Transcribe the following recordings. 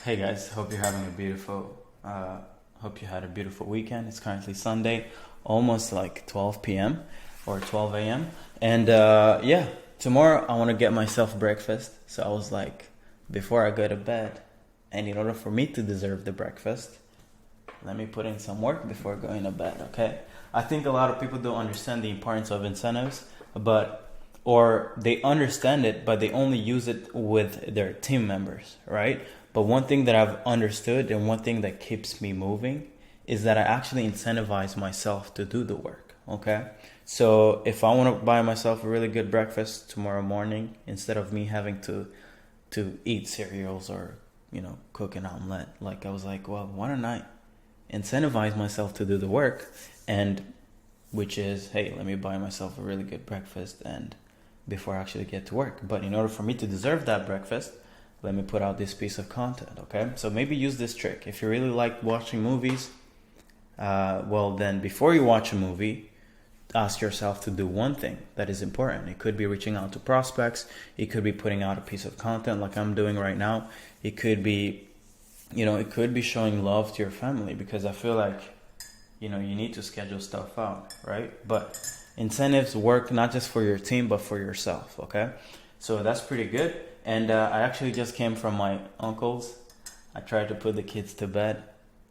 Hey guys, hope you're having a hope you had a beautiful weekend. It's currently Sunday, almost like 12 p.m. or 12 a.m. And yeah, tomorrow I want to get myself breakfast. So I was like, before I go to bed, and in order for me to deserve the breakfast, let me put in some work before going to bed, okay? I think a lot of people don't understand the importance of incentives, or they understand it, but they only use it with their team members, right? But one thing that I've understood and one thing that keeps me moving is that I actually incentivize myself to do the work, okay? So if I want to buy myself a really good breakfast tomorrow morning, instead of me having to eat cereals or, cook an omelet, like I was like, well, why don't I incentivize myself to do the work, and which is, hey, let me buy myself a really good breakfast and before I actually get to work. But in order for me to deserve that breakfast, let me put out this piece of content, okay? So maybe use this trick. If you really like watching movies, well then before you watch a movie, ask yourself to do one thing that is important. It could be reaching out to prospects. It could be putting out a piece of content like I'm doing right now. It could be, it could be showing love to your family, because I feel like, you need to schedule stuff out, right? But incentives work not just for your team, but for yourself, okay? So that's pretty good. And I actually just came from my uncle's. I tried to put the kids to bed.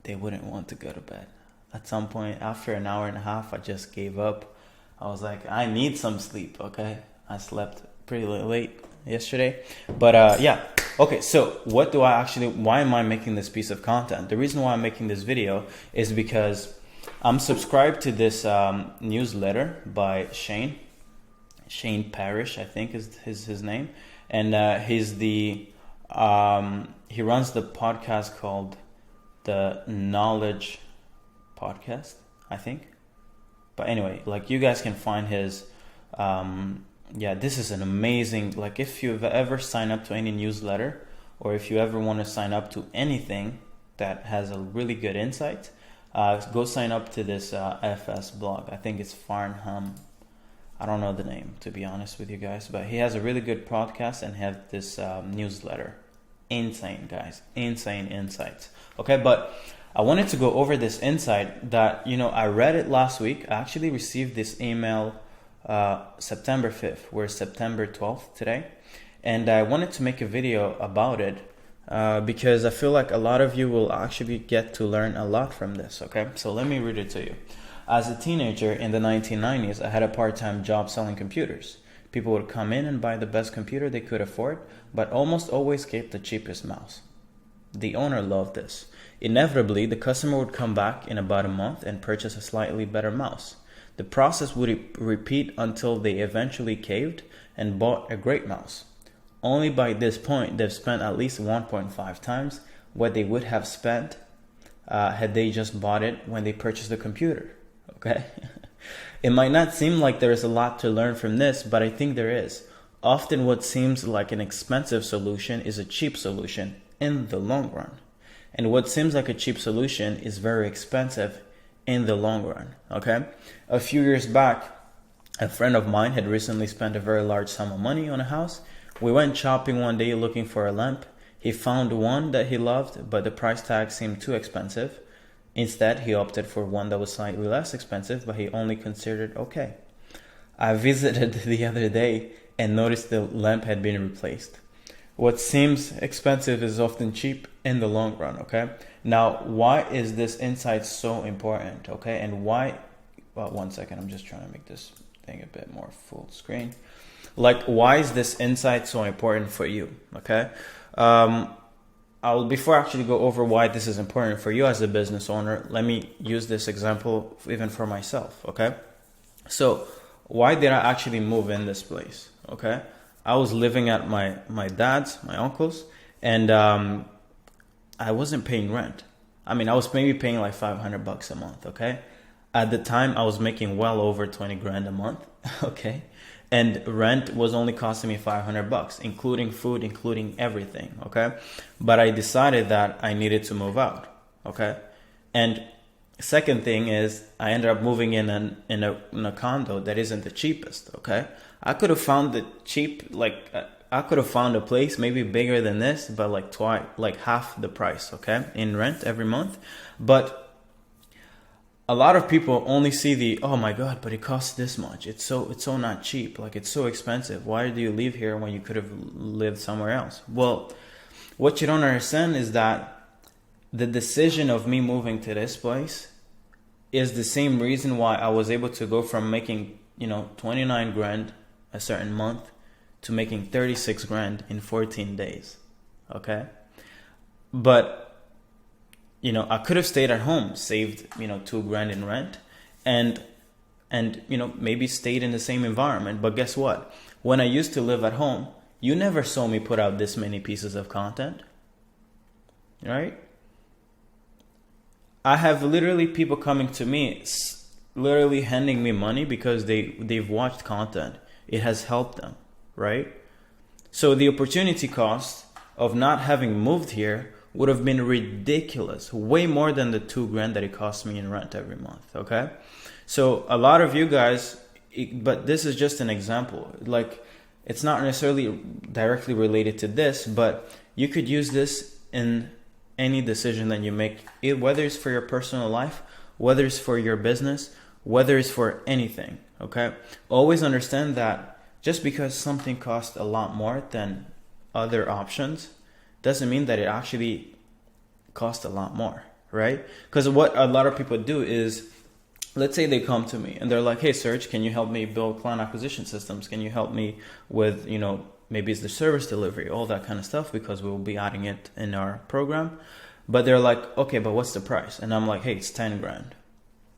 They wouldn't want to go to bed. At some point, after an hour and a half, I just gave up. I was like, I need some sleep, okay? I slept pretty late yesterday. But yeah, okay, so why am I making this piece of content? The reason why I'm making this video is because I'm subscribed to this newsletter by Shane Parrish, I think is his name. And he's he runs the podcast called the Knowledge Podcast, I think. But anyway, like, you guys can find his this is an amazing, like, if you've ever signed up to any newsletter, or if you ever want to sign up to anything that has a really good insight, go sign up to this FS blog. I think it's Farnham. I don't know the name, to be honest with you guys, but he has a really good podcast and have this newsletter. Insane, guys. Insane insights. Okay, but I wanted to go over this insight that, I read it last week. I actually received this email September 5th. We're September 12th today. And I wanted to make a video about it because I feel like a lot of you will actually get to learn a lot from this, okay? So let me read it to you. As a teenager in the 1990s, I had a part-time job selling computers. People would come in and buy the best computer they could afford, but almost always kept the cheapest mouse. The owner loved this. Inevitably, the customer would come back in about a month and purchase a slightly better mouse. The process would repeat until they eventually caved and bought a great mouse. Only by this point, they've spent at least 1.5 times what they would have spent had they just bought it when they purchased the computer. Okay? It might not seem like there is a lot to learn from this, but I think there is. Often what seems like an expensive solution is a cheap solution in the long run. And what seems like a cheap solution is very expensive in the long run. Okay? A few years back, a friend of mine had recently spent a very large sum of money on a house. We went shopping one day looking for a lamp. He found one that he loved, but the price tag seemed too expensive. Instead, he opted for one that was slightly less expensive, but he only considered okay. I visited the other day and noticed the lamp had been replaced. What seems expensive is often cheap in the long run, okay? Now, why is this insight so important, okay? And why, well, one second, I'm just trying to make this thing a bit more full screen. Like, why is this insight so important for you, okay? Before I actually go over why this is important for you as a business owner, let me use this example even for myself, okay? So, why did I actually move in this place, okay? I was living at my dad's, my uncle's, and I wasn't paying rent. I mean, I was maybe paying like $500 a month, okay? At the time, I was making well over 20 grand a month, okay? And rent was only costing me $500, including food, including everything, okay? But I decided that I needed to move out, okay? And second thing is, I ended up moving in a condo that isn't the cheapest, okay? I could have found the cheap, like I could have found a place maybe bigger than this, but like twice, like half the price, okay, in rent every month. But a lot of people only see the, oh my god, but it costs this much. It's so not cheap. Like, it's so expensive. Why do you live here when you could have lived somewhere else? Well, what you don't understand is that the decision of me moving to this place is the same reason why I was able to go from making, 29 grand a certain month to making 36 grand in 14 days. Okay? But I could have stayed at home, saved, 2 grand in rent, and maybe stayed in the same environment. But guess what? When I used to live at home, you never saw me put out this many pieces of content, right? I have literally people coming to me, literally handing me money because they've watched content. It has helped them, right? So the opportunity cost of not having moved here would have been ridiculous, way more than the 2 grand that it cost me in rent every month, okay? So a lot of you guys, but this is just an example. Like, it's not necessarily directly related to this, but you could use this in any decision that you make, whether it's for your personal life, whether it's for your business, whether it's for anything, okay? Always understand that just because something costs a lot more than other options doesn't mean that it actually costs a lot more, right? Because what a lot of people do is, let's say they come to me and they're like, hey, Serge, can you help me build client acquisition systems? Can you help me with, maybe it's the service delivery, all that kind of stuff, because we'll be adding it in our program. But they're like, okay, but what's the price? And I'm like, hey, it's 10 grand.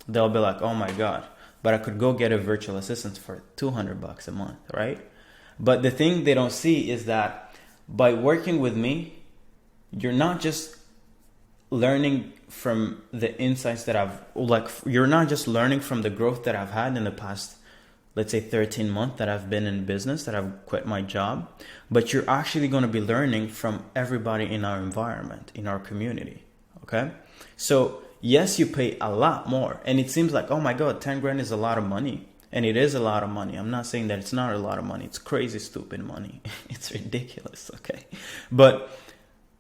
They'll be like, oh my God, but I could go get a virtual assistant for $200 a month, right? But the thing they don't see is that by working with me, you're not just learning from the insights that you're not just learning from the growth that I've had in the past, let's say 13 months that I've been in business, that I've quit my job, but you're actually going to be learning from everybody in our environment, in our community, okay? So yes, you pay a lot more, and it seems like, oh my God, 10 grand is a lot of money. And it is a lot of money. I'm not saying that it's not a lot of money. It's crazy, stupid money. It's ridiculous, okay? But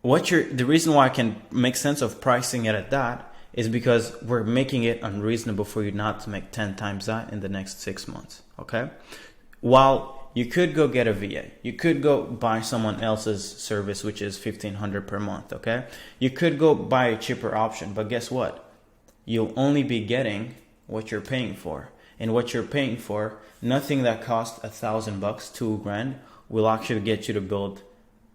the reason why I can make sense of pricing it at that is because we're making it unreasonable for you not to make 10 times that in the next 6 months, okay? While you could go get a VA, you could go buy someone else's service, which is $1,500 per month, okay? You could go buy a cheaper option, but guess what? You'll only be getting what you're paying for. And what you're paying for, nothing that costs $1,000, 2 grand, will actually get you to build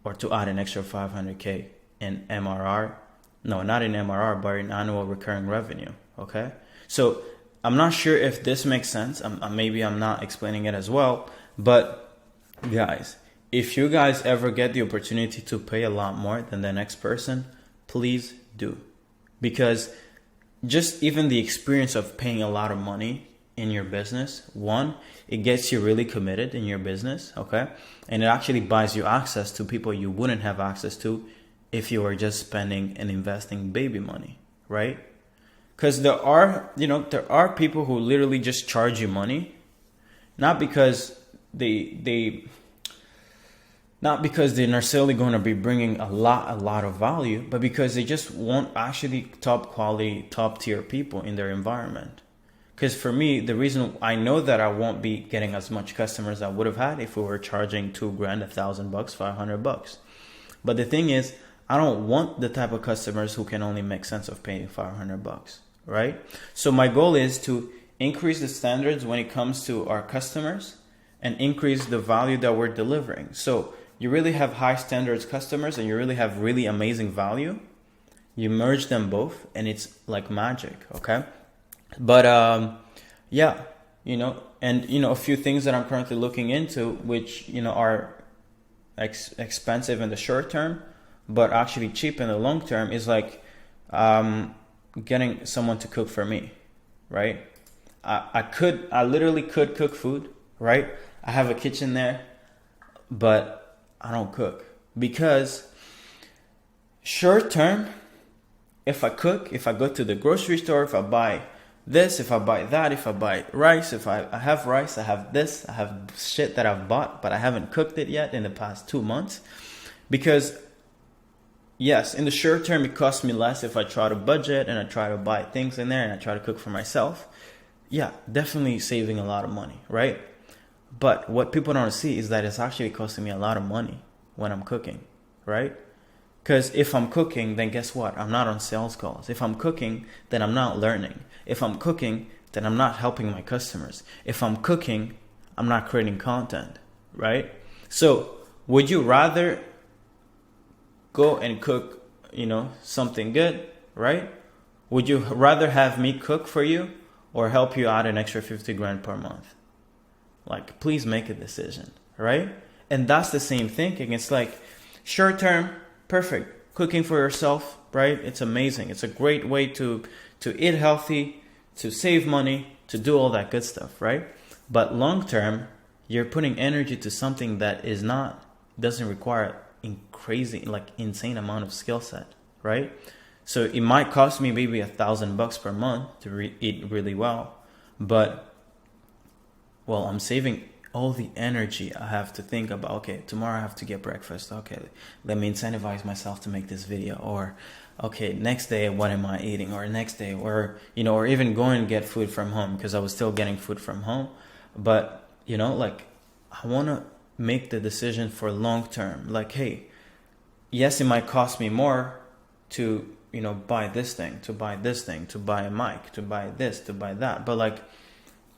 or to add an extra 500K in MRR. No, not in MRR, but in annual recurring revenue. Okay. So I'm not sure if this makes sense. Maybe I'm not explaining it as well, but guys, if you guys ever get the opportunity to pay a lot more than the next person, please do, because just even the experience of paying a lot of money in your business, one, it gets you really committed in your business, okay? And it actually buys you access to people you wouldn't have access to if you were just spending and investing baby money, right? Because there are people who literally just charge you money, not because they're necessarily going to be bringing a lot of value, but because they just want actually top quality, top tier people in their environment. Because for me, the reason I know that I won't be getting as much customers as I would have had if we were charging 2 grand, $1,000, $500. But the thing is, I don't want the type of customers who can only make sense of paying $500, right? So my goal is to increase the standards when it comes to our customers and increase the value that we're delivering. So you really have high standards customers and you really have really amazing value. You merge them both and it's like magic, okay? But yeah, and a few things that I'm currently looking into, which are expensive in the short term, but actually cheap in the long term, is like getting someone to cook for me, right? I literally could cook food, right? I have a kitchen there, but I don't cook because short term, if I cook, if I go to the grocery store, if I buy this, if I buy that, if I buy rice, if I have rice, I have this, I have shit that I've bought, but I haven't cooked it yet in the past 2 months. Because yes, in the short term, it costs me less if I try to budget and I try to buy things in there and I try to cook for myself. Yeah, definitely saving a lot of money, right? But what people don't see is that it's actually costing me a lot of money when I'm cooking, right? Because if I'm cooking, then guess what? I'm not on sales calls. If I'm cooking, then I'm not learning. If I'm cooking, then I'm not helping my customers. If I'm cooking, I'm not creating content, right? So would you rather go and cook, something good, right? Would you rather have me cook for you or help you out an extra 50 grand per month? Like, please make a decision, right? And that's the same thinking. It's like short term, perfect. Cooking for yourself, right? It's amazing. It's a great way to eat healthy, to save money, to do all that good stuff, right? But long term, you're putting energy to something that doesn't require insane amount of skill set, right? So it might cost me maybe $1,000 per month to eat really well, but I'm saving all the energy I have to think about, okay, tomorrow I have to get breakfast. Okay, let me incentivize myself to make this video. Or, okay, next day, what am I eating? Or next day, or even going and get food from home, because I was still getting food from home. But, I want to make the decision for long term. Like, hey, yes, it might cost me more to, buy this thing, to buy this thing, to buy a mic, to buy this, to buy that. But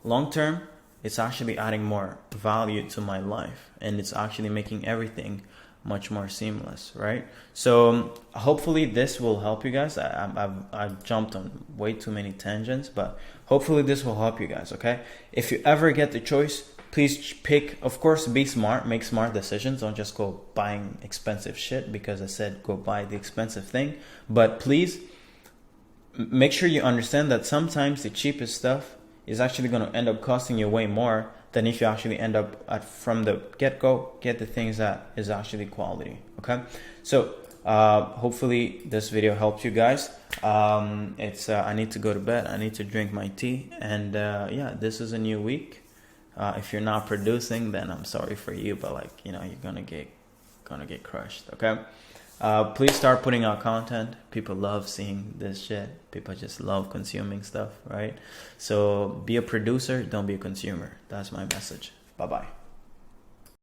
long term, it's actually adding more value to my life, and it's actually making everything much more seamless, right? So hopefully this will help you guys. I've jumped on way too many tangents, but hopefully this will help you guys, okay? If you ever get the choice, please pick, of course, be smart, make smart decisions. Don't just go buying expensive shit because I said go buy the expensive thing. But please make sure you understand that sometimes the cheapest stuff is actually going to end up costing you way more than if you actually end up from the get-go, get the things that is actually quality, okay? So hopefully this video helped you guys. I need to go to bed. I need to drink my tea. And this is a new week. If you're not producing, then I'm sorry for you, but you're gonna get crushed, okay? Please start putting out content. People love seeing this shit. People just love consuming stuff, right? So be a producer, don't be a consumer. That's my message. Bye-bye.